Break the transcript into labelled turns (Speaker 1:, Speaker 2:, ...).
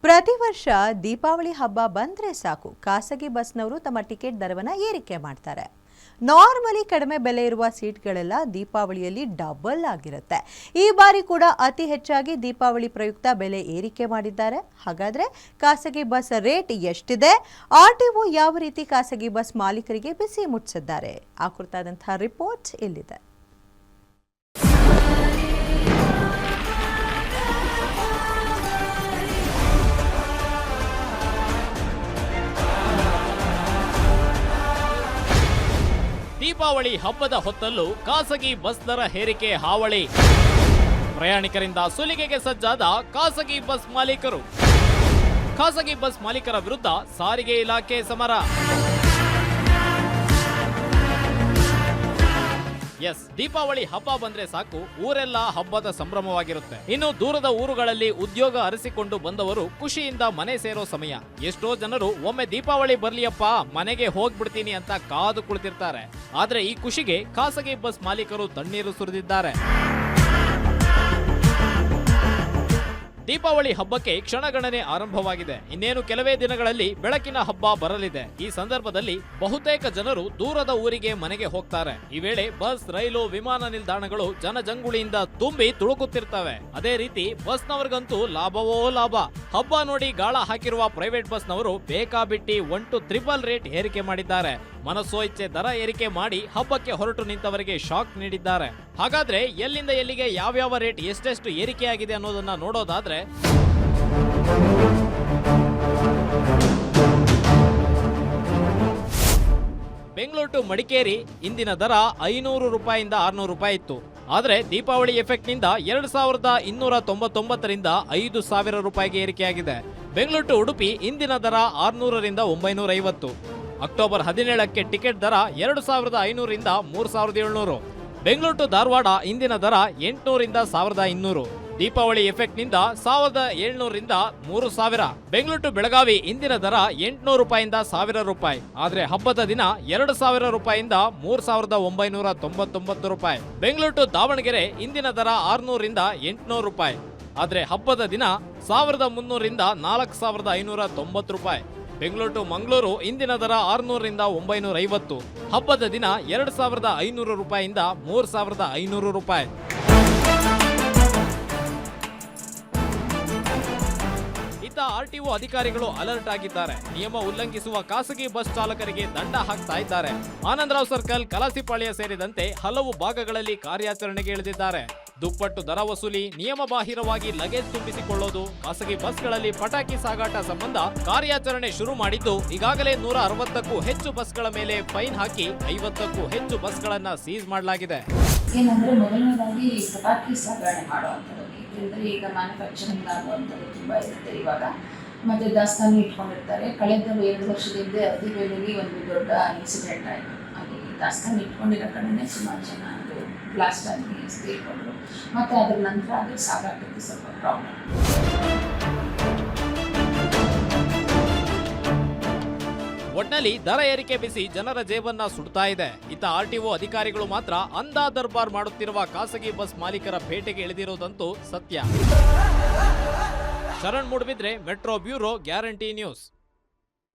Speaker 1: ಪ್ರತಿ ವರ್ಷ ದೀಪಾವಳಿ ಹಬ್ಬ ಬಂದ್ರೆ ಸಾಕು ಖಾಸಗಿ ಬಸ್ನವರು ತಮ್ಮ ಟಿಕೆಟ್ ದರವನ್ನು ಏರಿಕೆ ಮಾಡ್ತಾರೆ. ನಾರ್ಮಲಿ ಕಡಿಮೆ ಬೆಲೆ ಇರುವ ಸೀಟ್ಗಳೆಲ್ಲ ದೀಪಾವಳಿಯಲ್ಲಿ ಡಬಲ್ ಆಗಿರುತ್ತೆ. ಈ ಬಾರಿ ಕೂಡ ಅತಿ ಹೆಚ್ಚಾಗಿ ದೀಪಾವಳಿ ಪ್ರಯುಕ್ತ ಬೆಲೆ ಏರಿಕೆ ಮಾಡಿದ್ದಾರೆ. ಹಾಗಾದ್ರೆ ಖಾಸಗಿ ಬಸ್ ರೇಟ್ ಎಷ್ಟಿದೆ? ಆರ್ಟಿಒ ಯಾವ ರೀತಿ ಖಾಸಗಿ ಬಸ್ ಮಾಲೀಕರಿಗೆ ಬಿಸಿ ಮುಟ್ಟಿಸಿದ್ದಾರೆ? ಆ ಕುರಿತಾದಂತಹ ರಿಪೋರ್ಟ್ ಇಲ್ಲಿದೆ.
Speaker 2: ದೀಪಾವಳಿ ಹಬ್ಬದ ಹೊತ್ತಲ್ಲೂ ಖಾಸಗಿ ಬಸ್ ದರ ಹೇರಿಕೆ ಹಾವಳಿ. ಪ್ರಯಾಣಿಕರಿಂದ ಸುಲಿಗೆಗೆ ಸಜ್ಜಾದ ಖಾಸಗಿ ಬಸ್ ಮಾಲೀಕರು. ಖಾಸಗಿ ಬಸ್ ಮಾಲೀಕರ ವಿರುದ್ಧ ಸಾರಿಗೆ ಇಲಾಖೆ ಸಮರ. ಎಸ್, ದೀಪಾವಳಿ ಹಬ್ಬ ಬಂದ್ರೆ ಸಾಕು ಊರೆಲ್ಲ ಹಬ್ಬದ ಸಂಭ್ರಮವಾಗಿರುತ್ತೆ. ಇನ್ನು ದೂರದ ಊರುಗಳಲ್ಲಿ ಉದ್ಯೋಗ ಅರಸಿಕೊಂಡು ಬಂದವರು ಖುಷಿಯಿಂದ ಮನೆ ಸೇರೋ ಸಮಯ. ಎಷ್ಟೋ ಜನರು ಒಮ್ಮೆ ದೀಪಾವಳಿ ಬರ್ಲಿಯಪ್ಪ ಮನೆಗೆ ಹೋಗ್ಬಿಡ್ತೀನಿ ಅಂತ ಕಾದು ಕುಳಿತಿರ್ತಾರೆ. ಆದ್ರೆ ಈ ಖುಷಿಗೆ ಖಾಸಗಿ ಬಸ್ ಮಾಲೀಕರು ತಣ್ಣೀರು ಸುರಿದಿದ್ದಾರೆ. ದೀಪಾವಳಿ ಹಬ್ಬಕ್ಕೆ ಕ್ಷಣಗಣನೆ ಆರಂಭವಾಗಿದೆ. ಇನ್ನೇನು ಕೆಲವೇ ದಿನಗಳಲ್ಲಿ ಬೆಳಕಿನ ಹಬ್ಬ ಬರಲಿದೆ. ಈ ಸಂದರ್ಭದಲ್ಲಿ ಬಹುತೇಕ ಜನರು ದೂರದ ಊರಿಗೆ ಮನೆಗೆ ಹೋಗ್ತಾರೆ. ಈ ವೇಳೆ ಬಸ್, ರೈಲು, ವಿಮಾನ ನಿಲ್ದಾಣಗಳು ಜನಜಂಗುಳಿಯಿಂದ ತುಂಬಿ ತುಳುಕುತ್ತಿರ್ತವೆ. ಅದೇ ರೀತಿ ಬಸ್ನವರಿಗಂತೂ ಲಾಭವೋ ಲಾಭ. ಹಬ್ಬ ನೋಡಿ ಗಾಳ ಹಾಕಿರುವ ಪ್ರೈವೇಟ್ ಬಸ್ನವರು ಬೇಕಾಬಿಟ್ಟಿ 1 to 3 ರೇಟ್ ಏರಿಕೆ ಮಾಡಿದ್ದಾರೆ. ಮನಸೋ ಇಚ್ಛೆ ದರ ಏರಿಕೆ ಮಾಡಿ ಹಬ್ಬಕ್ಕೆ ಹೊರಟು ನಿಂತವರಿಗೆ ಶಾಕ್ ನೀಡಿದ್ದಾರೆ. ಹಾಗಾದ್ರೆ ಎಲ್ಲಿಂದ ಎಲ್ಲಿಗೆ ಯಾವ್ಯಾವ ರೇಟ್ ಎಷ್ಟೆಷ್ಟು ಏರಿಕೆಯಾಗಿದೆ ಅನ್ನೋದನ್ನ ನೋಡೋದಾದ್ರೆ, ಬೆಂಗಳೂರು ಟು ಮಡಿಕೇರಿ ಇಂದಿನ ದರ 500 ರೂಪಾಯಿಂದ 600 ರೂಪಾಯಿ ಇತ್ತು. ಆದ್ರೆ ದೀಪಾವಳಿ ಎಫೆಕ್ಟ್ ನಿಂದ 2299 ರಿಂದ 5000 ರೂಪಾಯಿಗೆ ಏರಿಕೆಯಾಗಿದೆ. ಬೆಂಗಳೂರು ಟು ಉಡುಪಿ ಇಂದಿನ ದರ 600 ರಿಂದ 950. ಅಕ್ಟೋಬರ್ 17ಕ್ಕೆ ಟಿಕೆಟ್ ದರ 2500 ರಿಂದ 3700. ಬೆಂಗಳೂರು ಟು ಧಾರವಾಡ ಇಂದಿನ ದರ 800 ರಿಂದ 1200. ದೀಪಾವಳಿ ಎಫೆಕ್ಟ್ ನಿಂದ 1700 ರಿಂದ 3000. ಬೆಂಗಳೂರು ಟು ಬೆಳಗಾವಿ ಇಂದಿನ ದರ 800 ರೂಪಾಯಿಂದ 1000 ರೂಪಾಯಿ. ಆದ್ರೆ ಹಬ್ಬದ ದಿನ 2000 ರೂಪಾಯಿಂದ 3999 ರೂಪಾಯಿ. ಬೆಂಗಳೂರು ಟು ದಾವಣಗೆರೆ ಇಂದಿನ ದರ 600 ರಿಂದ 800 ರೂಪಾಯಿ. ಆದ್ರೆ ಹಬ್ಬದ ದಿನ 1300 ರಿಂದ 4590 ರೂಪಾಯಿ. ಬೆಂಗಳೂರು ಟು ಮಂಗಳೂರು ಇಂದಿನ ದರ 600 ರಿಂದ 950. ಹಬ್ಬದ ದಿನ 2500 ರೂಪಾಯಿಂದ 3500 ರೂಪಾಯಿ. ಇತ್ತ ಆರ್ಟಿಒ ಅಧಿಕಾರಿಗಳು ಅಲರ್ಟ್ ಆಗಿದ್ದಾರೆ. ನಿಯಮ ಉಲ್ಲಂಘಿಸುವ ಖಾಸಗಿ ಬಸ್ ಚಾಲಕರಿಗೆ ದಂಡ ಹಾಕ್ತಾ ಇದ್ದಾರೆ. ಆನಂದರಾವ್ ಸರ್ಕಲ್, ಕಲಾಸಿಪಾಳ್ಯ ಸೇರಿದಂತೆ ಹಲವು ಭಾಗಗಳಲ್ಲಿ ಕಾರ್ಯಾಚರಣೆಗೆ ಇಳಿದಿದ್ದಾರೆ. ದುಪ್ಪಟ್ಟು ದರ ವಸೂಲಿ, ನಿಯಮ ಬಾಹಿರವಾಗಿ ಲಗೇಜ್ ತುಂಬಿಸಿಕೊಳ್ಳೋದು, ಖಾಸಗಿ ಬಸ್ಗಳಲ್ಲಿ ಪಟಾಕಿ ಸಾಗಾಟ ಸಂಬಂಧ ಕಾರ್ಯಾಚರಣೆ ಶುರು ಮಾಡಿದ್ದು ಈಗಾಗಲೇ 160ಕ್ಕೂ ಹೆಚ್ಚು ಬಸ್ಗಳ ಮೇಲೆ ಫೈನ್ ಹಾಕಿ 50ಕ್ಕೂ ಹೆಚ್ಚು ಬಸ್ಗಳನ್ನ ಸೀಸ್ ಮಾಡಲಾಗಿದೆ.
Speaker 3: ಏನಂದ್ರೆ ಮೊದಲನೇದಾಗಿ ಪಟಾಕಿ ಸಾಗಣೆ ಮಾಡುವಂಥದ್ದು, ಯಾಕೆಂದರೆ ಈಗ ಮ್ಯಾನುಫ್ಯಾಕ್ಚರಿಂಗ್ ಆಗುವಂಥದ್ದು ತುಂಬ ಇರುತ್ತೆ ಇವಾಗ. ಮತ್ತು ದಾಸ್ತಾನು ಇಟ್ಕೊಂಡಿರ್ತಾರೆ. ಕಳೆದ 2 ವರ್ಷದಿಂದ ಅದಿಬೇಲೆಗೆ ಒಂದು ದೊಡ್ಡ ಇನ್ಸಿಡೆಂಟ್ ಆಯಿತು. ಅಲ್ಲಿ ದಾಸ್ತಾನು ಇಟ್ಕೊಂಡಿರೋ ಕಡೆನೇ ಸುಮಾರು ಜನ ಅದು ಬ್ಲಾಸ್ಟ್ ಆಗಿ ತೀರ್ಕೊಂಡ್ರು. ಮತ್ತು ಅದರ ನಂತರ ಅದು ಸಾಗಾಟಕ್ಕೆ ಸ್ವಲ್ಪ ಪ್ರಾಬ್ಲಮ್.
Speaker 2: ಒಟ್ನಲ್ಲಿ ದರ ಏರಿಕೆ ಬಿಸಿ ಜನರ ಜೇಬನ್ನ ಸುಡ್ತಾ ಇದೆ. ಇತ್ತ ಆರ್ಟಿಒ ಅಧಿಕಾರಿಗಳು ಮಾತ್ರ ಅಂದಾ ದರ್ಬಾರ್ ಮಾಡುತ್ತಿರುವ ಖಾಸಗಿ ಬಸ್ ಮಾಲೀಕರ ಪೇಟೆಗೆ ಇಳಿದಿರುವುದಂತೂ ಸತ್ಯ. Sharan Moodbidri, metro bureau, guarantee news.